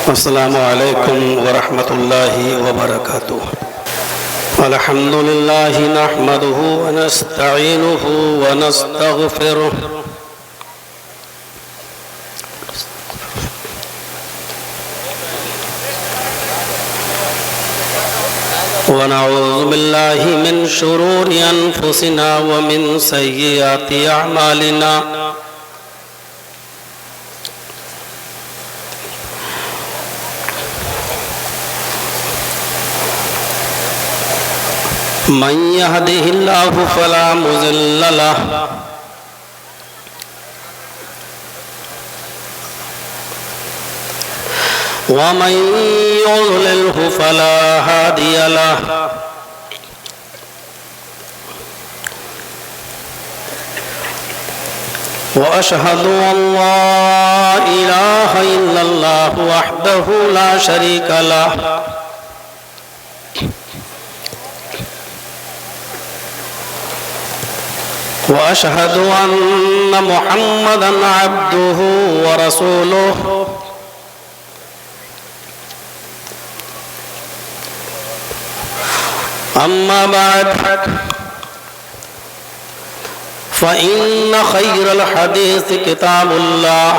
السلام علیکم ورحمۃ اللہ وبرکاتہ۔ الحمد للہ نحمده ونستعینه ونستغفره ونعوذ باللہ من شرور انفسنا ومن سیئات اعمالنا من يهده الله فلا مضل له ومن يضلله فلا هادي له وأشهد أن لا إله إلا الله وحده لا شريك له وأشهد أن محمدًا عبده ورسوله أما بعد فإن خير الحديث كتاب الله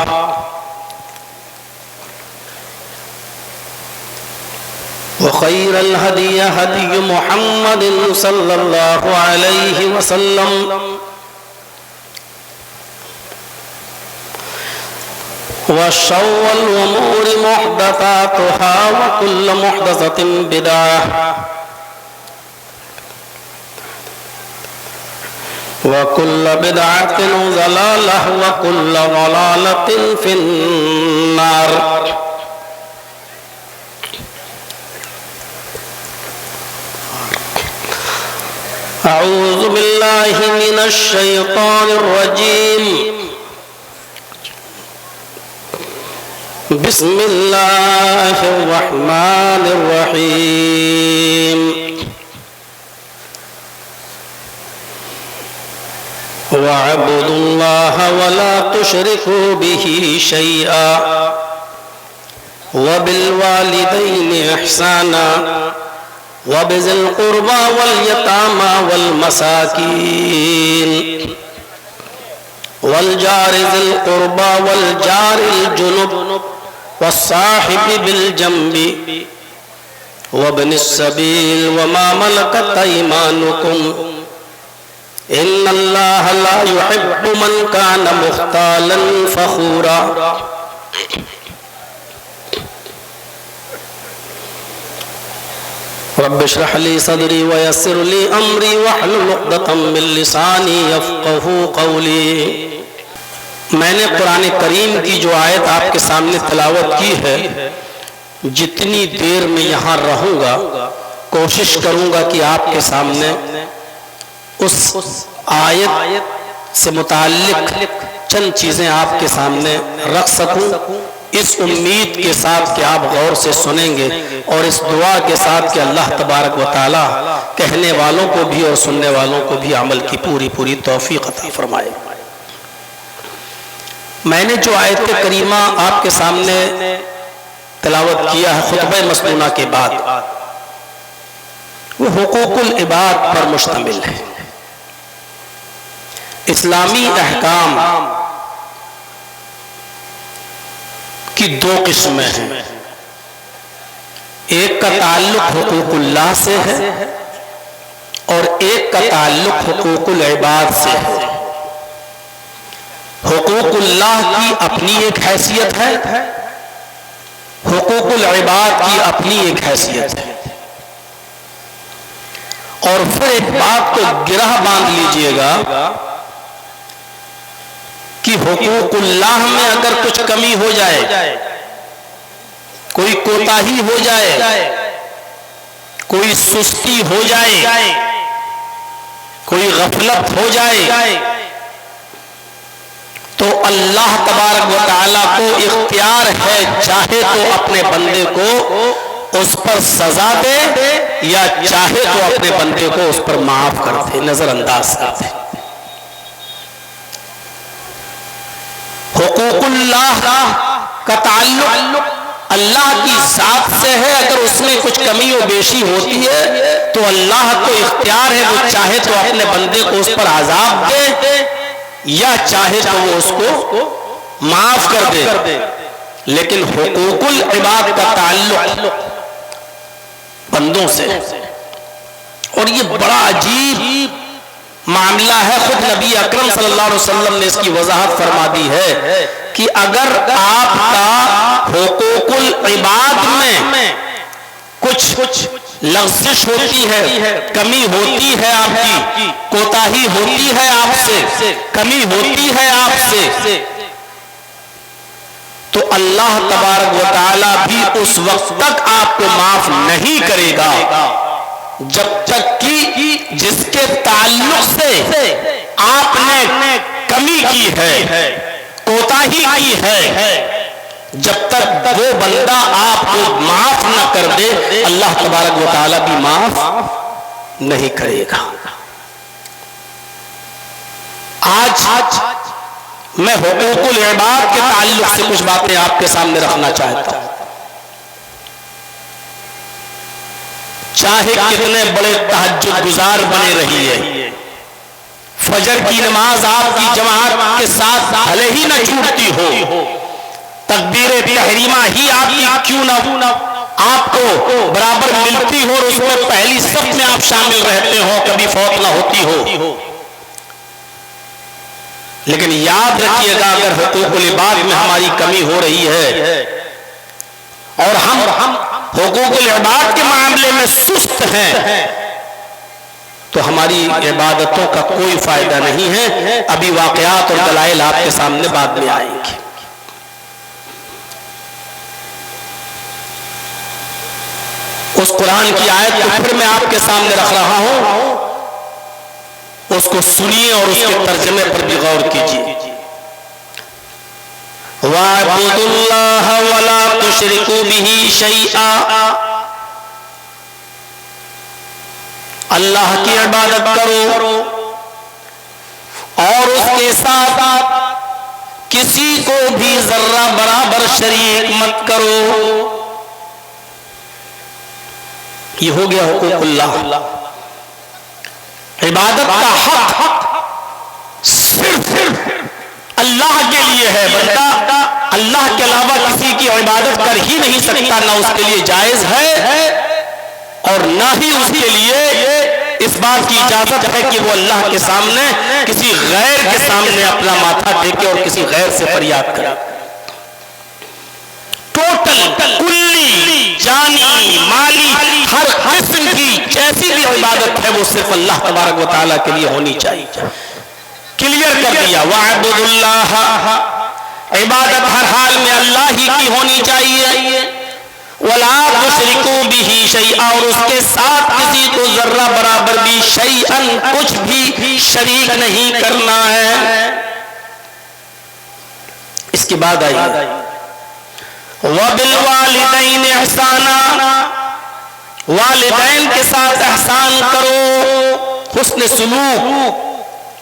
وخير الهدي هدي محمد صلى الله عليه وسلم وشر الأمور محدثاتها وكل محدثة بدعة وكل بدعة ضلالة وكل ضلالة في النار۔ أعوذ بالله من الشيطان الرجيم، بسم الله الرحمن الرحيم۔ وَاعْبُدُوا اللَّهَ وَلَا تُشْرِكُوا بِهِ شَيْئًا وَبِالْوَالِدَيْنِ إِحْسَانًا وَبِذِي الْقُرْبَى وَالْيَتَامَى وَالْمَسَاكِينِ وَالْجَارِ ذِي الْقُرْبَى وَالْجَارِ الْجُنُبِ وَالصَّاحِبِ بِالْجَنبِ وَابْنِ السَّبِيلِ وَمَا مَلَكَتْ أَيْمَانُكُمْ إِنَّ اللَّهَ لَا يُحِبُّ مَنْ كَانَ مُخْتَالًا فَخُورًا۔ رب اشرح لي صدري ويسر لي أمري واحلل عقدة من لساني يفقهوا قولي۔ میں نے قرآن کریم کی جو آیت آپ کے سامنے تلاوت کی ہے، جتنی دیر میں یہاں رہوں گا کوشش کروں گا کہ آپ کے سامنے اس آیت سے متعلق چند چیزیں آپ کے سامنے رکھ سکوں، اس امید کے ساتھ کہ آپ غور سے سنیں گے، اور اس دعا کے ساتھ کہ اللہ تبارک و تعالی کہنے والوں کو بھی اور سننے والوں کو بھی عمل کی پوری توفیق عطا فرمائے۔ میں نے جو آیت کریمہ آپ کے سامنے تلاوت کیا ہے خطبہ مسنونہ کے بعد، وہ حقوق العباد پر مشتمل ہے۔ اسلامی احکام کی دو قسمیں ہیں، ایک کا تعلق حقوق اللہ سے ہے اور ایک کا تعلق حقوق العباد سے ہے۔ حقوق اللہ کی اپنی ایک حیثیت ہے، حقوق العباد کی اپنی ایک حیثیت ہے، اور پھر ایک بات کو گرہ باندھ لیجئے گا کہ حقوق اللہ میں اگر کچھ کمی ہو جائے، کوئی کوتاہی ہو جائے، کوئی سستی ہو جائے، کوئی غفلت ہو جائے، تو اللہ تبارک و تعالیٰ کو اختیار ہے، چاہے تو اپنے بندے کو اس پر سزا دے یا چاہے تو اپنے بندے کو اس پر معاف کر دے، نظر انداز کر دے۔ حقوق اللہ کا تعلق اللہ ذات سے ہے، اگر اس میں کچھ کمی و بیشی ہوتی ہے تو اللہ کو اختیار ہے، وہ چاہے تو اپنے بندے کو اس پر عذاب دے یا چاہے تو وہ اس کو معاف کر دے۔ لیکن حقوق العباد کا تعلق بندوں سے، اور یہ بڑا عجیب معاملہ ہے۔ خود نبی اکرم صلی اللہ علیہ وسلم نے اس کی وضاحت فرما دی ہے کہ اگر آپ کا حقوق العباد میں کچھ لغزش ہوتی ہے، کمی ہوتی ہے، آپ کی کوتاہی ہوتی ہے، آپ سے کمی ہوتی ہے آپ سے، تو اللہ تبارک و تعالی بھی اس وقت تک آپ کو معاف نہیں کرے گا جب تک کہ جس کے تعلق سے آپ نے کمی کی ہے، کوتاہی کی ہے، جب تک وہ بندہ آپ کو معاف نہ کر دے اللہ تبارک و تعالی بھی معاف نہیں کرے گا۔ آج میں حقوق العباد کے تعلق سے کچھ باتیں آپ کے سامنے رکھنا چاہتا ہوں۔ چاہے کتنے بڑے تہجد گزار بنے رہیے، فجر کی نماز آپ کی جماعت کے ساتھ بھلے ہی نہ چھوٹتی ہو، تکبیر تحریمہ ہی آپ کی کیوں نہ آپ کو برابر ملتی ہو اور اس میں پہلی صف میں آپ شامل رہتے ہو، کبھی فوت نہ ہوتی ہو، لیکن یاد رکھیے گا اگر حقوق العباد میں ہماری کمی ہو رہی ہے اور ہم حقوق العباد کے معاملے میں سست ہیں تو ہماری عبادتوں کا کوئی فائدہ نہیں ہے۔ ابھی واقعات اور دلائل آپ کے سامنے بعد میں آئیں گے۔ اس قرآن کی آیت کو پھر میں آپ کے سامنے رکھ رہا ہوں، اس کو سنیے اور اس کے ترجمے پر بھی غور کیجیے۔ وَاعْبُدُوا اللَّهَ وَلَا تُشْرِكُوا بِهِ شَيْئًا، اللہ کی عبادت کرو اور اس کے ساتھ کسی کو بھی ذرہ برابر شریک مت کرو۔ یہ ہو گیا حقوق اللہ۔ عبادت کا حق صرف اللہ کے لیے ہے، بندہ اللہ کے علاوہ کسی کی عبادت کر ہی نہیں سکتا، نہ اس کے لیے جائز ہے اور نہ ہی اس کے لیے اس بات کی اجازت ہے کہ وہ اللہ کے سامنے کسی غیر کے سامنے اپنا ماتھا ٹیکے اور کسی غیر سے فریاد کرے۔ ٹوٹل کلی جانی مالی ہر قسم کی جیسی بھی عبادت ہے وہ صرف اللہ تبارک و تعالیٰ کے لیے ہونی چاہیے۔ کلیئر کر دیا، وَاعْبُدُوا اللَّهَ، عبادت ہر حال میں اللہ ہی کی ہونی چاہیے، وَلَا تُشْرِكُوا بِهِ شَيْئًا، اور اس کے ساتھ کسی کو ذرہ برابر بھی شیئاً کچھ بھی شریک نہیں کرنا ہے۔ اس کے بعد آئیے وَبِالْوَالِدَيْنِ احسانا، والدین کے ساتھ احسان کرو، حسن سلوک۔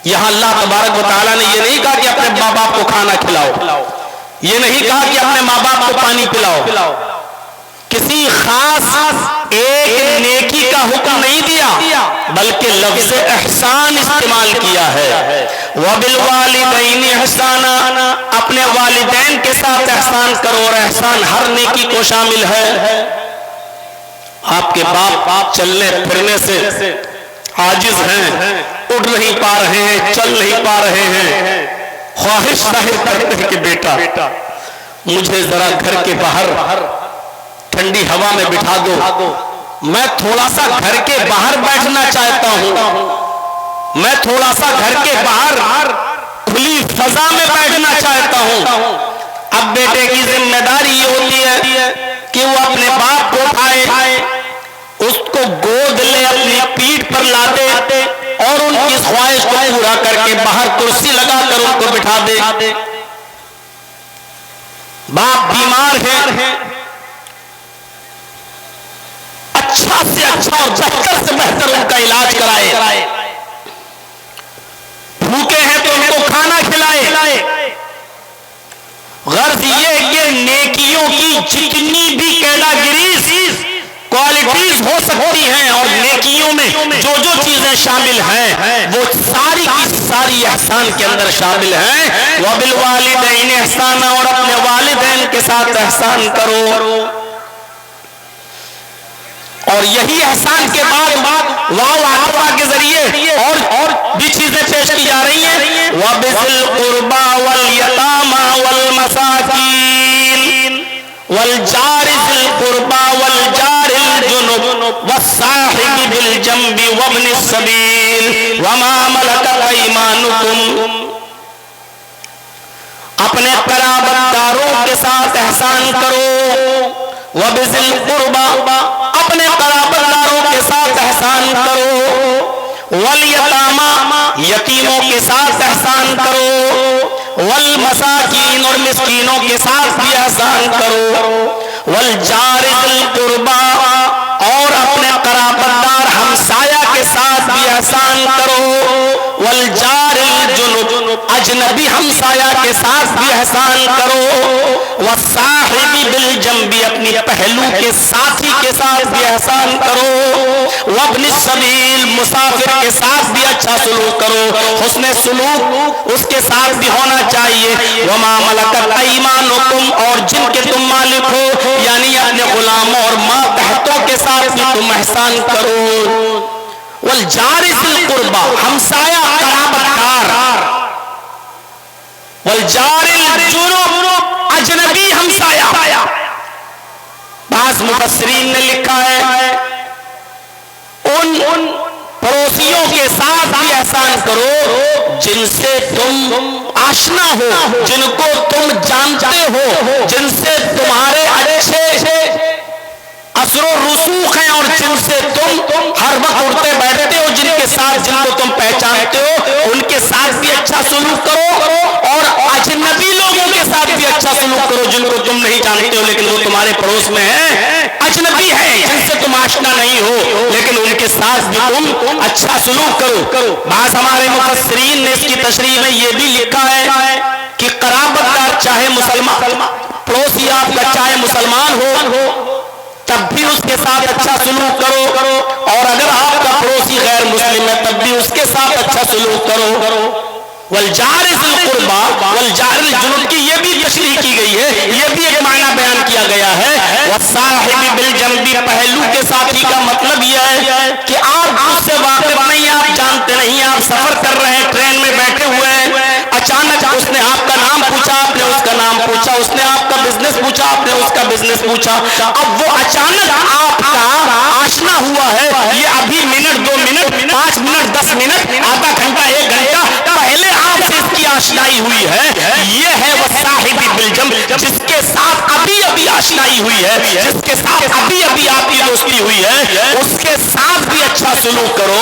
یہاں اللہ تبارک و تعالیٰ نے یہ نہیں کہا کہ اپنے ماں باپ کو کھانا کھلاؤ، یہ نہیں کہا کہ اپنے ماں باپ کو پانی پلاؤ، کسی خاص ایک نیکی کا حکم نہیں دیا بلکہ لفظ احسان استعمال کیا ہے۔ وَبِالْوَالِدَيْنِ احسانا، اپنے والدین کے ساتھ احسان کرو، اور احسان ہر نیکی کو شامل ہے۔ آپ کے باپ چلنے پھرنے سے عاجز ہیں، اٹھ نہیں پا رہے ہیں، چل نہیں پا رہے ہیں، خواہش ظاہر کرتے ہیں کہ بیٹا مجھے ذرا گھر کے باہر ٹھنڈی ہوا میں بٹھا دو، میں تھوڑا سا گھر کے باہر بیٹھنا چاہتا ہوں، میں تھوڑا سا گھر کے باہر کھلی فضا میں بیٹھنا چاہتا ہوں۔ اب بیٹے کی ذمہ داری یہ ہوتی ہے کہ وہ اپنے باپ کو اٹھائے، اس کو گود لے، اپنی پیٹھ پر لاتے اور ان کی خواہش کو پورا کر کے باہر کرسی لگا کر ان کو بٹھا دے۔ باپ بیمار ہے، اچھا سے اچھا اور بہتر سے بہتر ان کا علاج کرائے، بھوکے ہیں تو ان کو کھانا کھلائے۔ غرض یہ کہ نیکیوں کی جتنی بھی کیٹاگریز کوالٹیز ہو سکتی ہیں اور نیکیوں میں جو جو چیزیں شامل ہیں وہ ساری کی ساری احسان کے اندر شامل ہیں. وَبِالْوَالِدَيْنِ احسانا، اور اپنے والدین کے ساتھ احسان کرو. اور یہی احسان کے بعد واو عطفہ کے ذریعے اور بھی چیزیں پیش کی جا رہی ہیں. وَبِذِي الْقُرْبَى وَالْيَتَامَى وَالْمَسَاكِينِ وَالْجَارِ ذِي الْقُرْبَى وَالْجَارِ الْجُنُبِ وَالصَّاحِبِ بِالْجَنبِ وَابْنِ السَّبِيلِ وَمَا مَلَكَتْ أَيْمَانُكُمْ. اپنے قرابت داروں کے ساتھ احسان کرو. وَبِذِي الْقُرْبَى، اپنے قرابت داروں کے ساتھ احسان کرو. وَالْيَتَامَى، یتیموں کے ساتھ احسان کرو. وَالْمَسَاكِينِ، اور مسکینوں کے ساتھ بھی احسان کرو. وَالْجَارِ ذِي الْقُرْبَى، اور اپنے قرابت دار ہمسایہ کے ساتھ بھی احسان کرو. وَالْجَارِ الْجُنُبِ، اجنبی ہمسایہ کے ساتھ بھی احسان کرو. وَالصَّاحِبِ بِالْجَنبِ، اپنی پہلو کے ساتھی کے ساتھ بھی احسان کرو. وَابْنِ السَّبِيلِ، مسافر کے ساتھ بھی اچھا سلوک کرو. حسن سلوک اس کے ساتھ بھی ہونا چاہیے. وَمَا مَلَكَتْ أَيْمَانُكُمْ، اور جن کے تم مالک ہو یعنی اپنے غلاموں اور ماتحتوں کے ساتھ بھی تم احسان کرو. وَالْجَارِ ذِي الْقُرْبَى، ہمسایہ قرابت دار. وَالْجَارِ الْجُنُبِ، اجنبی ہمسایہ. بعض مفسرین نے لکھا ہے ان پڑوسیوں کے ساتھ بھی احسان کرو جن سے تم آشنا ہو، جن کو تم جانتے ہو، جن سے تمہارے اچھے اثر و رسوخ ہیں اور جن سے تم ہر وقت اٹھتے بیٹھتے ہو، جن کے ساتھ جن کو تم پہچانتے ہو ان کے ساتھ بھی اچھا سلوک کرو. اور اجنبی لوگوں کے ساتھ بھی اچھا سلوک کرو جن کو تم نہیں جانتے ہو لیکن وہ تمہارے پڑوس میں ہیں، اجنبی ہیں جن سے تم آشنا نہیں ہو لیکن ان کے ساتھ بھی تم اچھا سلوک کرو. بعض ہمارے مفسرین نے اس کی تشریح میں یہ بھی لکھا ہے کہ قرابت دار چاہے مسلمان، پڑوسی آپ کا چاہے مسلمان ہو تب بھی اس کے ساتھ اچھا سلوک کرو، اور اگر آپ کا پڑوسی غیر مسلم ہے تب بھی اس کے ساتھ اچھا سلوک کرو. وَالْجَارِ ذِي الْقُرْبَى وَالْجَارِ الْجُنُبِ کی یہ بھی تشریح کی گئی ہے، یہ بھی ایک معنی بیان کیا گیا ہے. وَالصَّاحِبِ بِالْجَنبِ، پہلو کے ساتھی کا مطلب یہ ہے کہ آپ اس سے واقف نہیں، آپ جانتے نہیں، آپ سفر کر رہے ہیں، ٹرین میں بیٹھے ہوئے ہیں، اچانک اس نے آپ کا نام پوچھا، آپ نے اس کا نام پوچھا، اس نے آپ کا بزنس پوچھا، آپ نے اس کا بزنس پوچھا. اب وہ اچانک آپ کا آشنا ہوا ہے، یہ ابھی منٹ 2 منٹ 5 منٹ 10 منٹ آدھا گھنٹہ 1 گھنٹہ پہلے آپ سے اس کی آشنائی ہوئی ہے. یہ ہے وَالصَّاحِبِ بِالْجَنبِ، جس کے ساتھ ابھی ابھی آشنائی ہوئی ہے، جس کے ساتھ ابھی ابھی آپ کی دوستی ہوئی ہے، اس کے ساتھ بھی اچھا سلوک کرو.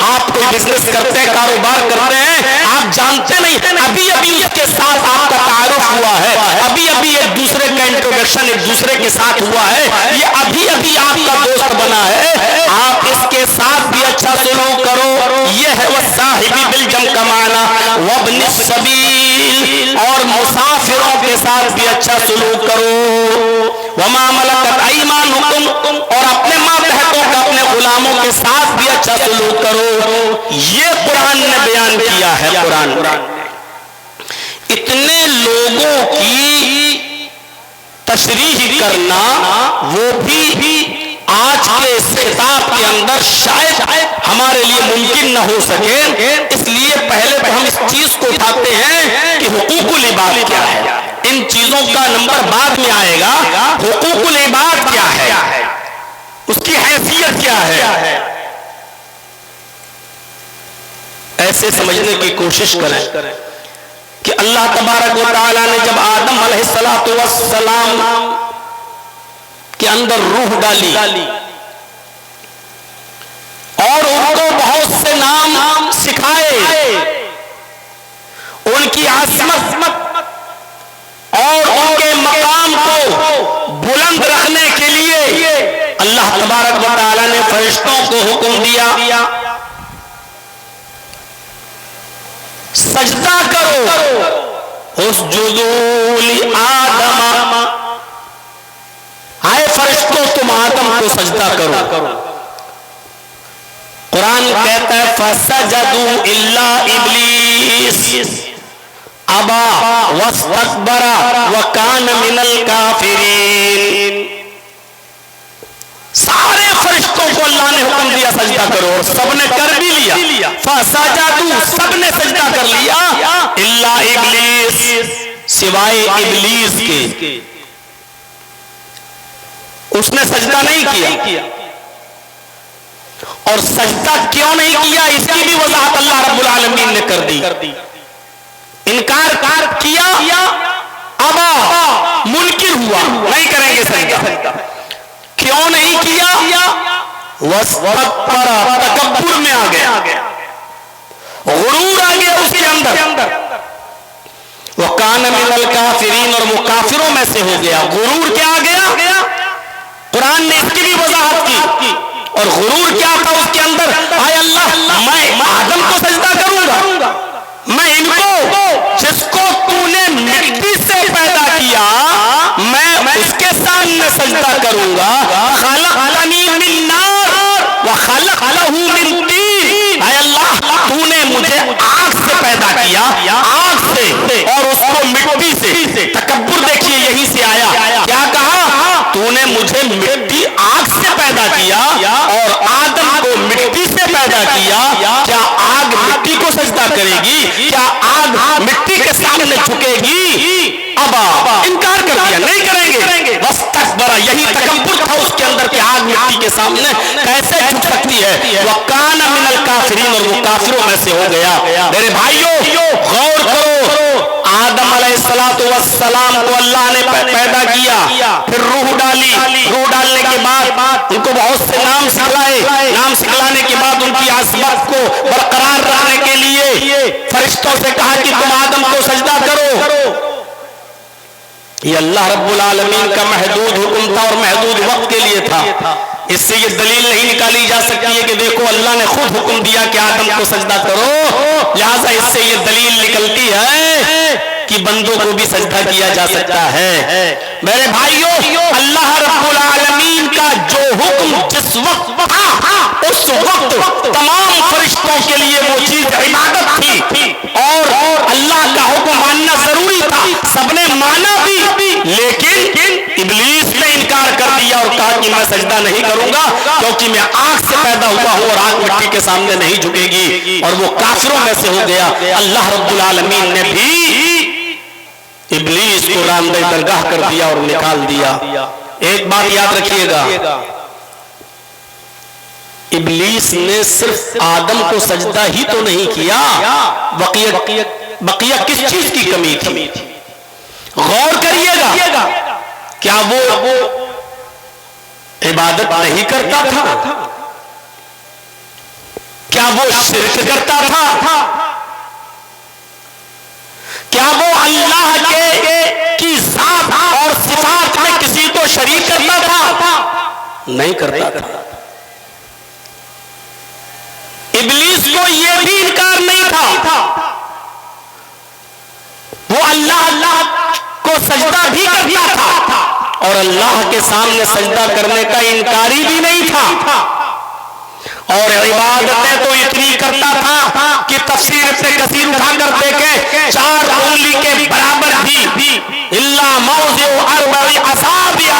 آپ کوئی بزنس کرتے ہیں، کاروبار کرتے ہیں، آپ جانتے نہیں، ابھی ابھی اس کے ساتھ آپ کا تعارف ہوا ہے، ابھی ابھی ایک دوسرے کا انٹروڈکشن ایک دوسرے کے ساتھ ہوا ہے، یہ ابھی ابھی آپ کا دوست بنا ہے، آپ اس کے ساتھ بھی اچھا سلوک کرو. یہ ہے وَالصَّاحِبِ بِالْجَنبِ کا معنی. وَابْنِ السَّبِيلِ، اور مسافروں کے ساتھ بھی اچھا سلوک کرو. وَمَا مَلَكَتْ أَيْمَانُكُمْ، اور اپنے ماتحتوں کا اپنے غلاموں کے ساتھ بھی اچھا سلوک کرو. یہ قرآن نے بیان کیا ہے. قرآن اتنے لوگوں کی تشریح کرنا وہ بھی آج کے اس خطاب کے اندر شاید ہمارے لیے ممکن نہ ہو سکے، اس لیے پہلے تو ہم اس چیز کو اٹھاتے ہیں کہ حقوق العباد کیا ہے. ان چیزوں کا نمبر بعد میں آئے گا. حقوق العباد کیا ہے، اس کی حیثیت کیا ہے، ایسے سمجھنے کی کوشش کریں کہ اللہ تبارک و تعالی نے جب آدم علیہ السلام کے اندر روح ڈالی اور ان کو بہت سے نام سکھائے، ان کی عظمت اور ان کے مقام کو بلند رکھنے کے لیے اللہ تبارک و تعالی نے فرشتوں کو حکم دیا سجدہ کرو، اسجدوا لآدم، آئے فرشتوں تم آدم کو سجدہ کرو. قرآن کہتا ہے فسجدوا الا ابلیس ابا واستكبر وكان من الكافرین. سارے فرشتوں کو اللہ نے حکم دیا سجدہ کرو اور سب نے کر بھی لیا. فسجدوا سب نے سجدہ کر لیا الا ابلیس سوائے ابلیس کے. اس نے سجدہ نہیں کیا. اور سجدہ کیوں نہیں کیا اس کی بھی وضاحت اللہ رب العالمین نے کر دی. انکار کیا ابا منکر ہوا نہیں کریں گے سجدہ. کیوں نہیں کیا؟ واستکبر تکبر میں آ گیا, غرور آ گیا اس کے اندر. وکان من الکافرین اور وہ کافروں میں سے ہو گیا. غرور کیا آ گیا؟ قرآن نے اس کی بھی وضاحت کی. اور غرور کیا تھا اس کے اندر؟ اے اللہ میں آدم کو سجدہ کروں گا, میں ان کو جس کو تو نے مٹی سے پیدا کیا میں اس کے سامنے سجدہ کروں گا. خلقتنی من نار وخلقتہ من طین. اے اللہ تو نے مجھے آگ سے پیدا کیا, آگ سے, اور اس کو مٹی سے. تکبر دیکھیے یہیں سے آیا. کیا کہا؟ تو نے مجھے مٹی آگ سے پیدا کیا اور آدم کو مٹی سے پیدا کیا. کیا آگ مٹی کو سجدہ کرے گی؟ کیا آگ مٹی کے سامنے جھکے گی؟ ابا انکار کر دیا, نہیں کریں گے. واستکبر یہی تکبر تھا اس کے اندر کہ آگ مٹی کے سامنے کیسے جھک سکتی ہے. وکان من الکافرین اور وہ کافروں میں سے ہو گیا. میرے بھائیوں غور کرو, آدم علیہ السلام کو اللہ نے پیدا کیا, پھر روح ڈالی. روح ڈالنے کے بعد ان کو بہت سے نام سکھلائے. نام سکھلانے کے بعد ان کی عصمت کو برقرار رکھنے کے لیے فرشتوں سے کہا کہ تم آدم کو سجدہ کرو. یہ اللہ رب العالمین کا محدود حکم تھا اور محدود وقت کے لیے تھا. اس سے یہ دلیل نہیں نکالی جا سکتی ہے کہ دیکھو اللہ نے خود حکم دیا کہ آدم کو سجدہ کرو, لہذا اس سے یہ دلیل نکلتی ہے کہ بندوں کو بھی سجدہ کیا جا سکتا ہے. میرے بھائیوں اللہ رب العالمین کا جو حکم جس وقت تھا اس وقت تمام فرشتوں کے لیے وہ چیز عبادت تھی اور اللہ کا حکم ماننا ضروری تھا. سب نے مانا بھی, لیکن ابلیس نے انکار کر دیا اور کہا کہ میں سجدہ نہیں کروں گا کیونکہ میں آگ سے پیدا ہوا ہوں اور آگ مٹی کے سامنے نہیں جھکے گی. اور وہ کافروں میں سے ہو گیا. اللہ رب العالمین نے بھی ابلیس کو راندہ درگاہ کر دیا اور نکال دیا. ایک بات یاد رکھیے گا, ابلیس نے صرف آدم کو سجدہ ہی تو نہیں کیا, بقیہ کس چیز کی کمی تھی؟ غور کریے گا. کیا وہ عبادت نہیں کرتا تھا؟ کیا وہ شرک کرتا تھا؟ کیا وہ اللہ کی ذات اور صفات میں کسی کو شریک کرتا تھا؟ نہیں کرتا تھا. ابلیس کو یہ بھی انکار نہیں تھا, وہ اللہ کو سجدہ بھی کرتا تھا اور اللہ کے سامنے سجدہ کرنے کا انکاری بھی نہیں تھا. اور عبادتیں تو اتنی کرتا تھا کہ تفسیر ابن کثیر اٹھا کر دیکھیں 4 انگلی کے برابر بھی الا موضع اربع اصابع,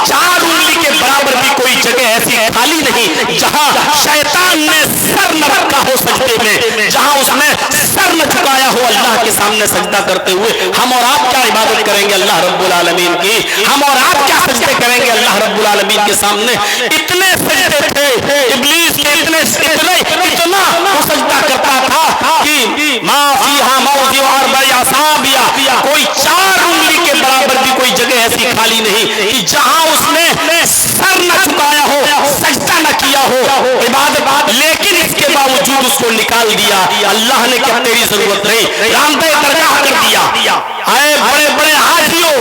4 انگلی کے برابر بھی کوئی جگہ ایسی خالی نہیں جہاں شیطان نے سر نہ رکھا ہو سجدے میں, جہاں اس نے سر نہ جھکایا ہو اللہ کے سامنے سجدہ کرتے ہوئے. ہم اور آپ کیا عبادت کریں گے اللہ رب العالمین کی؟ ہم اور آپ کیا سجدے کریں گے اللہ رب العالمین کے سامنے؟ اتنے سجدے تھے ابلیس نے, اتنا وہ سجدہ کرتا تھا کہ ما فیہا موضع اربع اصابع, کوئی 4 انگلی کے برابر بھی کوئی جگہ ایسی خالی نہیں کہ جہاں اس نے سر نہ جھکایا ہو, سجدہ نہ کیا ہو عبادت. لیکن اس کے باوجود اس کو نکال دیا. اللہ نے کیا تیری ضرورت نہیں, راندہ درگاہ کر دیا. اے بڑے بڑے حاجیوں,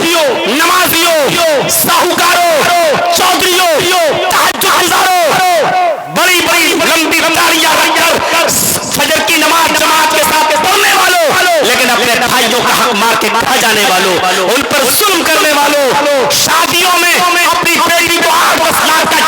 نمازیوں, ساہوکاروں, چودھریوں, تہجد گزاروں, بڑی بڑی لمبی داڑیاں رکھ کر فجر کی نماز جماعت کے ساتھ پڑھنے والوں, لیکن اپنے بھائیوں کا حق مار کے کھا جانے والوں, ان پر ظلم کرنے والوں, شادیوں میں اپنی بیٹی کو 8-10 لاکھ کا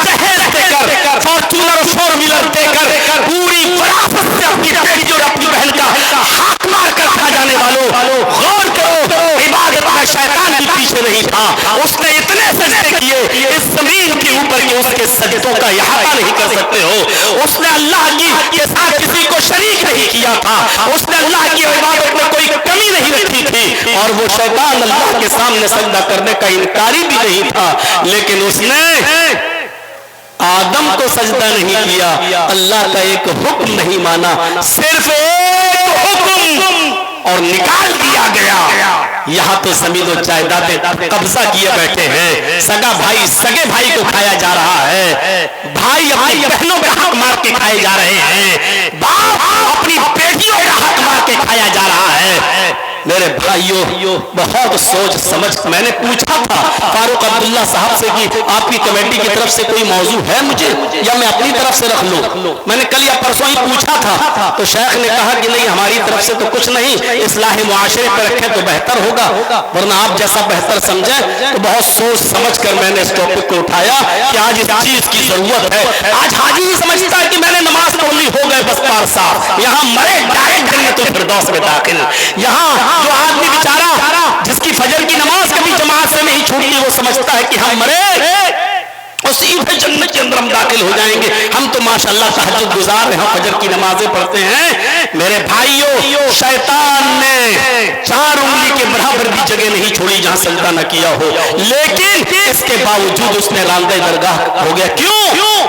سجدوں کا احاطہ نہیں کر سکتے ہو. اس نے اللہ کے ساتھ کسی کو شریک نہیں کیا تھا, اس نے اللہ کی عبادت میں کوئی کمی نہیں رکھی تھی, اور وہ شیطان اللہ کے سامنے سجدہ کرنے کا انکاری بھی نہیں تھا, لیکن اس نے آدم کو سجدہ نہیں کیا, اللہ کا ایک حکم نہیں مانا, صرف ایک حکم اور نکال دیا گیا. یہاں تو زمین و جائیدادیں قبضہ کیے بیٹھے ہیں, سگا بھائی سگے بھائی کو کھایا جا رہا ہے, بھائی اپنی بہنوں پہ حق مار کے کھائے جا رہے ہیں, باپ اپنی بیٹیوں پہ حق مار کے کھایا جا رہا ہے. میرے بھائیوں بہت سوچ سمجھ, میں نے پوچھا تھا فاروق عبداللہ صاحب سے کہ آپ کی کمیٹی کی طرف سے کوئی موضوع ہے مجھے یا میں اپنی طرف سے رکھ لوں. میں نے کل یا پرسوں ہی پوچھا تھا تو شیخ نے کہا کہ نہیں ہماری طرف سے تو کچھ نہیں, اصلاح معاشرے پہ رکھیں تو بہتر ہوگا, ورنہ آپ جیسا بہتر سمجھیں. تو بہت سوچ سمجھ کر میں نے اس ٹاپک کو اٹھایا کہ آج اس چیز کی ضرورت ہے. آج حاجی ہی سمجھتا ہے کہ میں نے نماز پڑھ لی ہو گئے بس پار صاحب, یہاں مرے ڈائریکٹ جنت الفردوس میں داخل. یہاں جو آدمی بیچارہ جس کی فجر کی نماز کبھی جماعت سے نہیں چھوٹی, وہ سمجھتا ہے کہ ہم مرے اسی پہ جنت کے اندر ہم داخل ہو جائیں گے. ہم تو ماشاءاللہ تہجد گزار ہیں, فجر کی نمازیں پڑھتے ہیں. میرے بھائیوں شیطان نے 4 انگلی کے برابر بھی جگہ نہیں چھوڑی جہاں سجدہ نہ کیا ہو, لیکن اس کے باوجود اس نے راندہ درگاہ ہو گیا. کیوں؟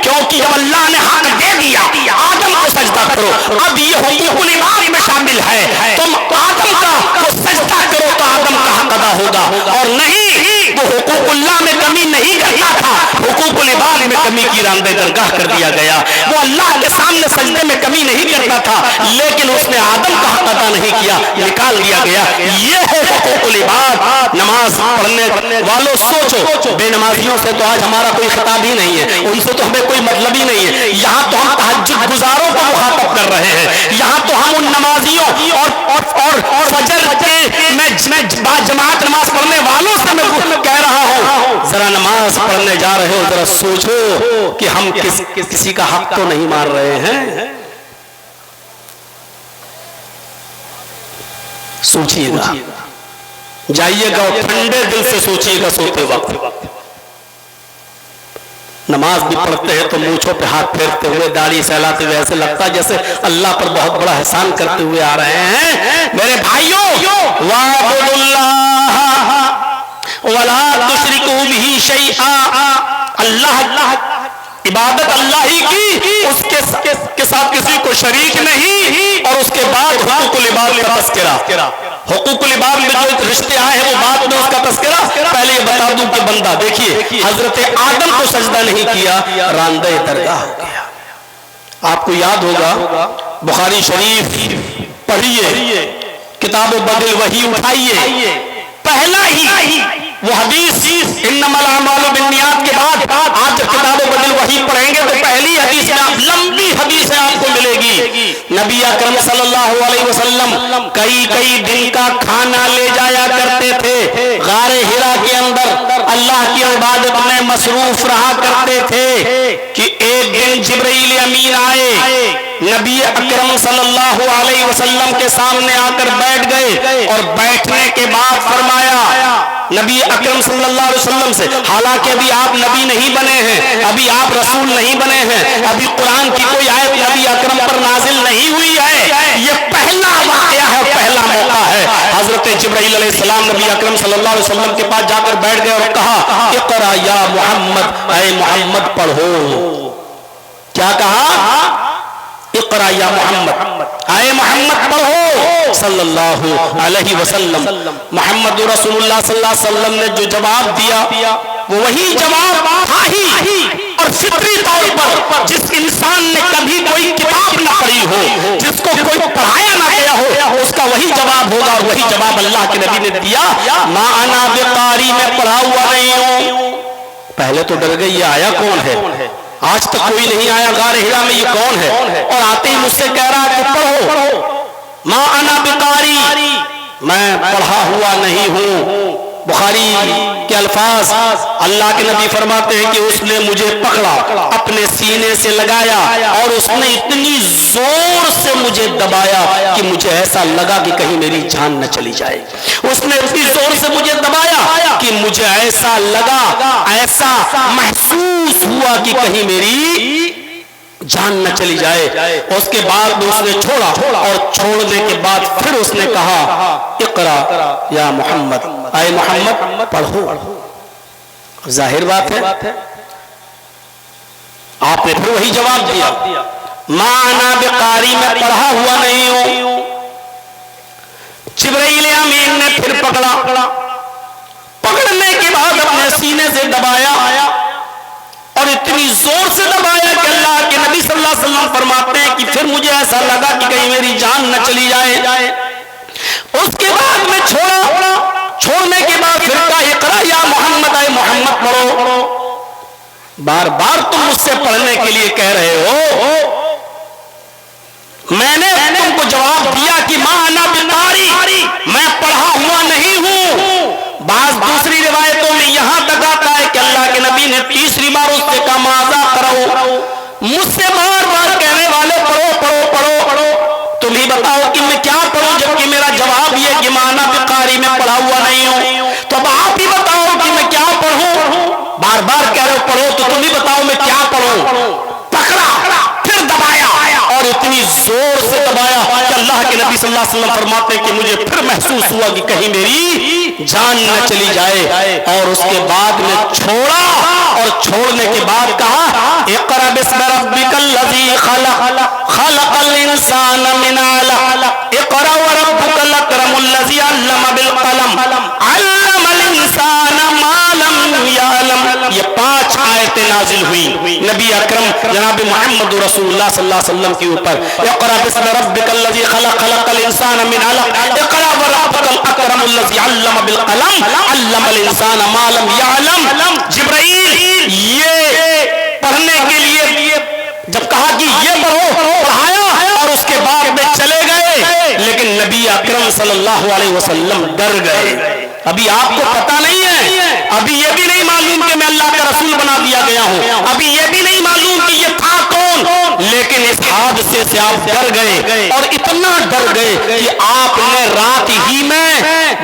کیونکہ جب اللہ نے حق دے دیا آدم کو سجدہ کرو, اب یہ حقوق العباد میں شامل ہے, تم آدم کا وہ سجدہ کرو تو آدم کا حق ادا ہوگا, اور نہیں وہ حقوق اللہ میں کمی نہیں کرتا تھا, حقوق العباد میں کمی کی راندہ درگاہ کر دیا گیا. وہ اللہ کے سامنے سجدے میں کمی نہیں کرتا تھا, لیکن اس نے آدم کا حق ادا نہیں کیا, نکال دیا گیا. یہ ہے حقوق العباد. نماز پڑھنے والوں سوچو, بے نمازیوں سے تو آج ہمارا کوئی خطاب ہی نہیں ہے, ان سے تو ہمیں کوئی مطلب ہی نہیں ہے. یہاں تو ہم تہجد گزاروں کو مخاطب کر رہے ہیں, یہاں تو ہم ان نمازیوں اور فجر کے میں جماعت نماز پڑھنے والوں سے میں کہہ رہا ہوں, ذرا نماز پڑھنے جا رہے ہو ذرا سوچو کہ ہم کسی کا حق تو نہیں مار رہے ہیں. سوچئے گا, جائیے گا اور ٹھنڈے دل سے سوچئے گا سوتے وقت. نماز بھی پڑھتے ہیں تو مونچھوں پہ ہاتھ پھیرتے ہوئے, داڑھی سہلاتے ہوئے, ایسے لگتا ہے جیسے اللہ پر بہت بڑا احسان کرتے ہوئے آ رہے ہیں. میرے بھائیوں وَاعْبُدُوا اللَّهَ وَلَا تُشْرِكُوا بِهِ شَيْئًا, اللہ عبادت اللہ ہی کی, اس کے ساتھ کسی کو شریک نہیں. اور اس کے بعد حقوق العباد کا تذکرہ, حقوق العباد میں جو رشتے آئے ہیں وہ بعد میں اس کا تذکرہ. پہلے یہ بتا دوں کہ بندہ دیکھیے حضرت آدم کو سجدہ نہیں کیا, راندہ درگاہ ہو گیا. آپ کو یاد ہوگا بخاری شریف پڑھیے, کتاب بدل وحی اٹھائیے, پہلا ہی وہ حدیث انما الاعمال بالنیات کے بعد آپ جب کتاب بدل وحی پڑھیں گے تو پہلی حدیث میں لمبی حدیث آپ کو ملے گی. نبی اکرم صلی اللہ علیہ وسلم کئی دن کا کھانا لے جایا کرتے تھے غار حرا کے اندر, اللہ کی عبادت میں مصروف رہا کرتے تھے کہ ایک دن جبرائیل امین آئے, نبی اکرم صلی اللہ علیہ وسلم کے سامنے آ کر بیٹھ گئے, اور بیٹھنے کے بعد فرمایا نبی اکرم صلی اللہ علیہ وسلم سے, حالانکہ ابھی آپ نبی نہیں بنے ہیں, ابھی آپ رسول نہیں بنے ہیں, ابھی قرآن کی کوئی آیت نبی اکرم پر نازل نہیں ہوئی ہے, یہ پہلا واقعہ ہے, پہلا موقع ہے. حضرت جبرائیل علیہ السلام نبی اکرم صلی اللہ علیہ وسلم کے پاس جا کر بیٹھ گئے اور کہا اقرا یا محمد, اے محمد پڑھو. کیا کہا؟ اقرا یا محمد, اے محمد پڑھو صلی اللہ علیہ وسلم. محمد رسول اللہ صلی اللہ علیہ وسلم نے جو جواب دیا وہ وہی جواب تھا ہی, اور فطری طور پر جس انسان نے کبھی کوئی کتاب نہ پڑھی ہو, جس کو کوئی پڑھایا نہ گیا ہو, اس کا وہی جواب ہوگا, اور وہی جواب اللہ کے نبی نے دیا. ما انا بقاری, میں پڑھا ہوا نہیں ہوں. پہلے تو ڈر گئی, یہ آیا کون ہے, آج تک کوئی نہیں آیا غار حرا میں, یہ کون ہے, اور آتے ہی مجھ سے کہہ رہا ہے کہ پڑھو. ما انا بقاری, میں پڑھا ہوا نہیں ہوں. بخاری کے الفاظ, اللہ کے نبی فرماتے ہیں کہ اس نے مجھے پکڑا, اپنے سینے سے لگایا, اور اس نے اتنی زور سے مجھے دبایا کہ مجھے ایسا لگا کہ کہیں میری جان نہ چلی جائے. اس نے اتنی زور سے مجھے دبایا کہ مجھے ایسا لگا ایسا محسوس ہوا کہ کہیں میری جان نہ چلی جائے. اس کے بعد اس نے چھوڑا اور چھوڑنے کے بعد پھر اس نے کہا اقرا یا محمد، اے محمد پڑھو. ظاہر بات ہے آپ نے پھر وہی جواب دیا، ما انا بقاری، میں پڑھا ہوا نہیں ہوں. جبرائیل امین نے پھر پکڑا، پکڑنے کے بعد اپنے سینے سے دبایا اور اتنی زور سے دبایا کہ اللہ کے نبی صلی اللہ علیہ وسلم فرماتے ہیں کہ پھر مجھے ایسا لگا کہ کہیں میری جان نہ چلی جائے. اس کے بعد میں چھوڑا، چھوڑنے کے بعد پھر کہا اقرا یا محمد، اے محمد پڑھو. بار بار تم مجھ سے پڑھنے کے لیے کہہ رہے ہو، میں نے تم کو جواب دیا کہ ما انا بقاری، میں پڑھا ہوا نہیں ہوں. بعض دوسری روایتوں میں یہاں تک آتا ہے کہ اللہ کے نبی نے تیسری بار اس سے کہا ماذا قرأو، مجھ سے بار بار کہنے والے پڑھو پڑھو پڑھو پڑھو، تم ہی بتاؤ کہ میں کیا پڑھوں، جبکہ میرا جواب یہ کہ ما انا بقاری، میں پڑھا ہوا نہیں ہوں. تو اب آپ ہی بتاؤ کہ میں کیا پڑھوں. بار بار کہہ رہے ہو پڑھو تو تم ہی بتاؤ میں کیا پڑھوں. پکڑا، پھر دبایا اور اتنی زور سے دبایا کہ اللہ کے نبی صلی اللہ علیہ وسلم فرماتے ہیں کہ مجھے پھر محسوس ہوا کہ کہیں میری جان نہ چلی جائے. اور اس کے بعد میں چھوڑا اور چھوڑنے کے بعد کہا اقرأ باسم ربک الذی خلق، خلق الانسان من علق، اقرأ وربک الاکرم الذی علم بالقلم، علم الانسان ما لم یعلم. یہ 5 آیتیں نازل ہوئی نبی اکرم جناب محمد رسول اللہ صلی اللہ علیہ وسلم کے اوپر. اقرأ باسم ربک الذی خلق، خلق الانسان من علق، اقرأ وربک الاکرم الذی علم بالقلم، علم الانسان ما لم یعلم. جبرائیل یہ پڑھنے کے لیے جب کہا کہ یہ پڑھو، پڑھایا اور اس کے بعد میں چلے گئے، لیکن نبی اکرم صلی اللہ علیہ وسلم ڈر گئے. ابھی آپ کو پتہ نہیں ہے، ابھی یہ بھی نہیں معلوم کہ میں اللہ کا رسول بنا دیا گیا ہوں، ابھی یہ بھی نہیں معلوم کہ یہ تھا کون، لیکن اس حادثے سے آپ ڈر گئے اور اتنا ڈر گئے کہ آپ نے رات ہی میں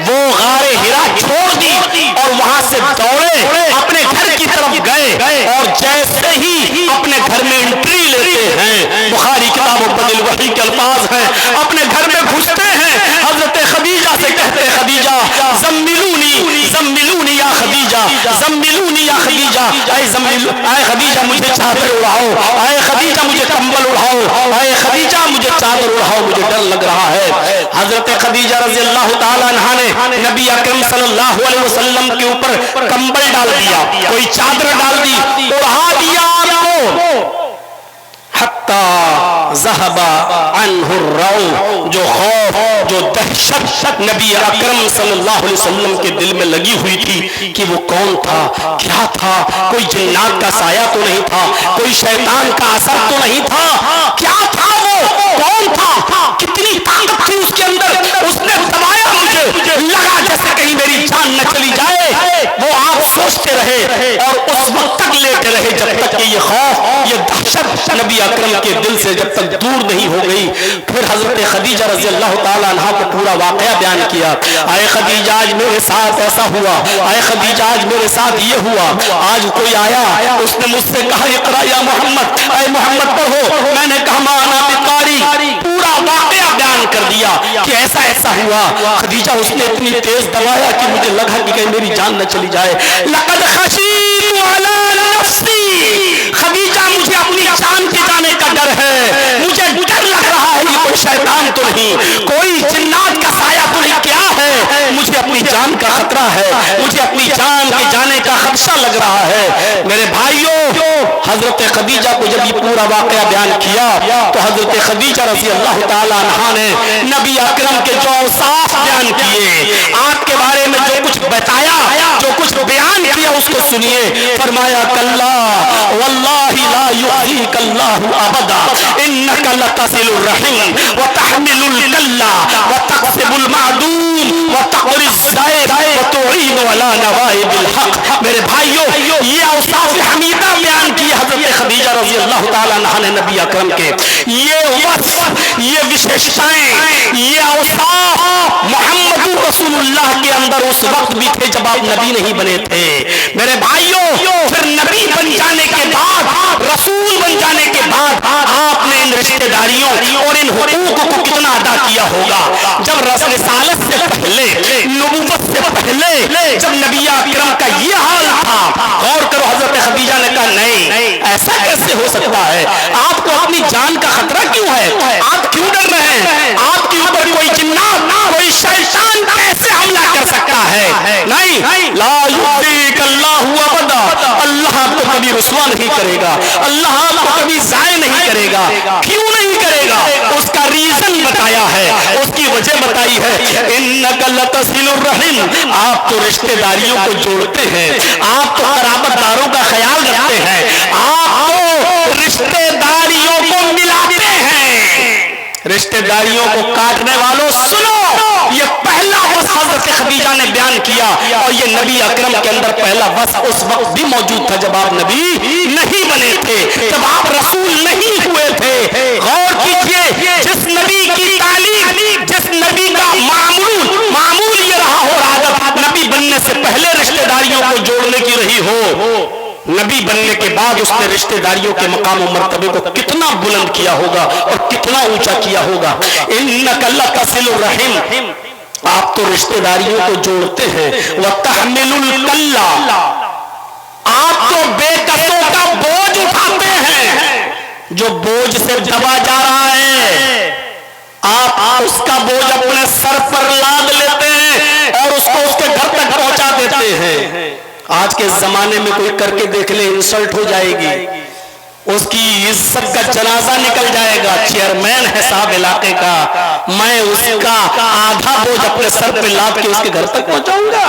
وہ غار حرا چھوڑ دی اور وہاں سے دوڑے اپنے گھر کی طرف گئے. اور جیسے ہی اپنے گھر میں انٹری لیتے ہیں، بخاری کتاب بدل وحی کے الفاظ ہیں، اپنے گھر میں گھستے ہیں، حضرت خدیجہ سے کہتے خدیجہ زملونی زملونی یا خدیجہ، زملونی یا خدیجہ، اے خدیجہ مجھے چادر اڑاؤ، اے خدیجہ مجھے کمبل اڑاؤ، اے خدیجہ مجھے چادر اڑاؤ، مجھے ڈر لگ رہا ہے. حضرت خدیجہ رضی اللہ تعالیٰ عنہا نے نبی اکرم صلی اللہ علیہ وسلم کے اوپر کمبل ڈال دیا، کوئی چادر ڈال دی، اڑا دیا آپ کو، حتی ذہب عنہ الروع. جو خوف، جو دہشت نبی اکرم صلی اللہ علیہ وسلم کے دل میں لگی ہوئی تھی کہ وہ کون تھا، کیا تھا، کوئی جنات کا سایہ تو نہیں تھا، کوئی شیطان کا اثر تو نہیں تھا، کیا تھا وہ، کون تھا، کتنی طاقت تھی اس کے اندر. اس نے دبایا، مجھے لگا جیسے کہیں میری جان نہ چلی جائے. وہ آپ سوچتے رہے اور اس وقت تک لیتے رہے جب تک کہ یہ خوف، یہ دہشت نبی اکرم کے دل سے جب تک دور نہیں ہو گئی. پھر حضرت خدیجہ رضی اللہ تعالیٰ عنہا کو پورا واقعہ بیان کیا. اے خدیجہ آج میرے ساتھ ایسا ہوا، اے خدیجہ آج میرے ساتھ یہ ہوا. آج کوئی آیا، اس نے مجھ سے کہا اقرا یا محمد، اے محمد پڑھو. میں نے کہا ما انا بقاری، پورا واقعہ بیان کر دیا کہ ایسا ایسا ہوا. خدیجہ اس نے اتنی تیز دبایا کہ مجھے لگا کہ کہیں میری جان نہ چلی جائے. لقد خشیت علی نفسی، خدیجہ مجھے اپنی جان کے جانے کا ڈر ہے، مجھے ڈر لگ رہا ہے یہ کوئی شیطان تو نہیں، کوئی جنات کا سایہ تو نہیں، کیا ہے، مجھے اپنی جان کا خطرہ ہے، مجھے اپنی جان کے جانے کا خدشہ لگ رہا ہے. میرے بھائیوں، حضرت خدیجہ کو جب یہ پورا واقعہ بیان کیا تو حضرت خدیجہ رضی اللہ تعالیٰ عنہا نے نبی اکرم کے جو اوصاف بیان کیے، آپ کے بارے میں جو کچھ بتایا، جو کچھ بیان کیا، اس کو سنیے. فرمایا کلا واللہ لا یخزیک اللہ ابدا انک لتصل الرحم وتحمل الکلا وتکسب المعدوم وتقری الضیف وتعین علی نوائب الحق. میرے بھائیوں، یہ اوصاف حمیدہ بیان کی حضرت خدیجہ رضی اللہ تعالیٰ عنہ نے نبی اکرم کے یہ وصف، یہ وشیشتائیں، یہ اوصاف محمد رسول اللہ کے اندر اس وقت بھی تھے جب آپ نبی نہیں بنے تھے۔ میرے بھائیوں، پھر نبی بن جانے کے بعد، رسول بن جانے کے بعد آپ نے ان رشتہ داریوں اور ان حقوق کو کتنا ادا کیا ہوگا؟ جب رسالت سے پہلے، نبوت سے پہلے جب نبی اکرم کا یہ حال تھا، غور کرو، حضرت خدیجہ نے کہا نہیں، ایسا کیسے ہو سکتا ہے؟ آپ کو اپنی جان کا خطرہ کیوں ہے؟ آپ کیوں ڈر رہے ہیں؟ آپ کے اوپر کوئی جنات، کوئی شیطان کیسے حملہ کر سکتا ہے؟ نہیں، لا یخزیک اللہ ابدا، اللہ آپ کو کبھی رسوا نہیں کرے گا، اللہ آپ کو کبھی ضائع نہیں کرے گا۔ کیوں نہیں کرے گا؟ اس کا ریزن بتایا ہے، اس کی وجہ بتائی ہے، انک لتصل الرحم، آپ تو رشتہ داریوں کو جوڑتے ہیں، آپ تو قرابت داروں کا خیال رکھتے ہیں، آپ تو رشتہ داریوں کو ملاتے ہیں۔ رشتہ داریوں کو کاٹنے والوں سنو، یہ پہلا وصف حضرت خدیجہ نے بیان کیا، اور یہ نبی اکرم کے اندر پہلا وصف اس وقت بھی موجود تھا جب آپ نبی نہیں بنے تھے، جب آپ رسول نہیں ہوئے تھے۔ غور کیجئے، جس نبی کی تعلیم، جس نبی کا معمول یہ رہا ہو، عادت نبی بننے سے پہلے رشتہ داریوں کو جوڑنے کی رہی ہو، نبی بننے کے بعد اس نے رشتہ داریوں کے مقام و مرتبے کو کتنا بلند کیا ہوگا اور کتنا اونچا کیا ہوگا۔ انک لتصل الرحم، آپ تو رشتہ داریوں کو جوڑتے ہیں، وتحمل الکلہ، آپ تو بے کسوں کا بوجھ اٹھاتے ہیں، جو بوجھ سے دبا جا رہا ہے آپ اس کا بوجھ اپنے سر پر لاد لیتے ہیں اور اس کو اس کے گھر تک پہنچا دیتے ہیں۔ آج کے زمانے میں کوئی کر کے دیکھ لے، انسلٹ ہو جائے گی، اس کی عزت کا جنازہ نکل جائے گا، چیئرمین ہے صاحب علاقے کا، میں اس کا آدھا بوجھ اپنے سر پہ لاد کے اس کے گھر تک پہنچاؤں گا،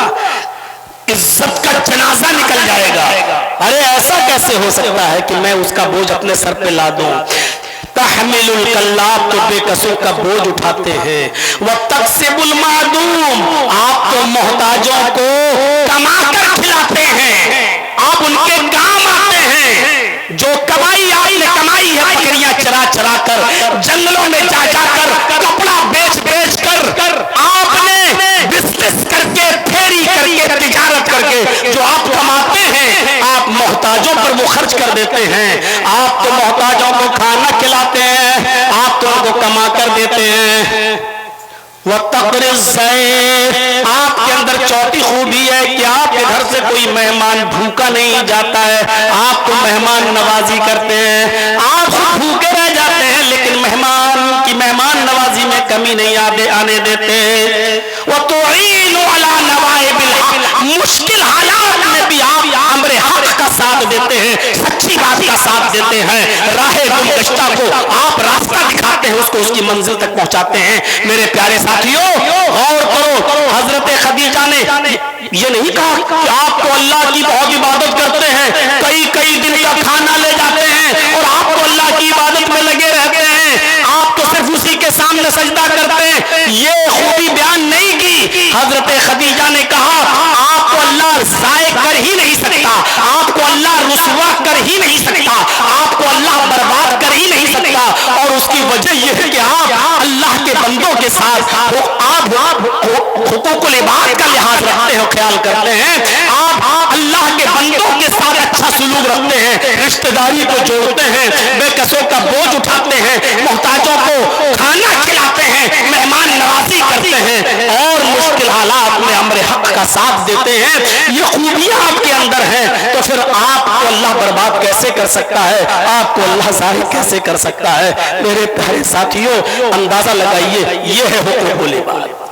عزت کا جنازہ نکل جائے گا۔ ارے ایسا کیسے ہو سکتا ہے کہ میں اس کا بوجھ اپنے سر پہ لادوں؟ تحمل الکلاب، تو بے کسوں کا بوجھ اٹھاتے ہیں، وتکسب المعدوم، آپ تو محتاجوں کو کما کر کھلاتے ہیں، آپ ان کے کام آتے ہیں، جو کمائی آپ نے کمائی ہے بکریاں چرا چرا کر، جنگلوں میں جا جا کر، کپڑا بیچ بیچ کر، آپ نے بزنس کر کے، پھیری کر کے، تجارت کر کے جو آپ کماتے ہیں، آپ محتاجوں پر وہ خرچ کر دیتے ہیں، آپ تو محتاجوں کو کھانا کھلاتے ہیں، آپ تو ان کو کما کر دیتے ہیں۔ وَتَقْرِ الضَّيْفَ، آپ کے اندر چوتھی خوبی ہے کہ آپ کے گھر سے کوئی مہمان بھوکا نہیں جاتا ہے، آپ تو مہمان نوازی کرتے ہیں، آپ خود بھوکے رہ جاتے ہیں لیکن مہمان کی مہمان نوازی میں کمی نہیں آنے دیتے۔ وَتُعِينُ عَلَى نَوَائِبِ الْحَقِّ، مشکل حالات میں بھی آپ امر حق کا ساتھ دیتے ہیں، سچی بات کا ساتھ دیتے ہیں، راہ گمگشتہ کو آپ راستہ دکھاتے ہیں، اس کو اس کی منزل تک پہنچاتے ہیں۔ میرے پیارے ساتھیوں، غور کرو، حضرت خدیجہ نے یہ نہیں کہا کہ آپ تو اللہ کی بہت عبادت کرتے ہیں، کئی دن کا کھانا لے جاتے ہیں اور آپ تو اللہ کی عبادت میں لگے رہتے ہیں، آپ تو صرف اسی کے سامنے سجدہ کرتے ہیں، یہ خوبی بیان نہیں کی۔ حضرت خدیجہ نے کہا آپ کو اللہ ضائع کر ہی نہیں سکتا، آپ کو اللہ رسوا کر ہی نہیں سکتا، آپ کو اللہ برباد کر ہی نہیں سکتا، اور اس کی وجہ یہ ہے کہ آپ اللہ کے بندوں کے ساتھ آپ حقوق العباد کا لحاظ رکھتے ہو، خیال کرتے ہیں، آپ اللہ کے بندوں کے ساتھ اچھا سلوک رکھتے ہیں، رشتہ داری کو جوڑتے ہیں، بے کسوں کا بوجھ اٹھاتے ہیں، محتاجوں کو کھانا کھلاتے ہیں، مہمان نوازی کرتے ہیں، اور مشکل حالات میں امر حق کا ساتھ دیتے ہیں۔ یہ خوبیاں آپ کے اندر ہیں، تو پھر آپ کو اللہ برباد کیسے کر سکتا ہے؟ آپ کو اللہ ظاہر کیسے کر سکتا ہے؟ میرے پیارے ساتھیوں، اندازہ لگائیے، یہ ہے حقوق العباد۔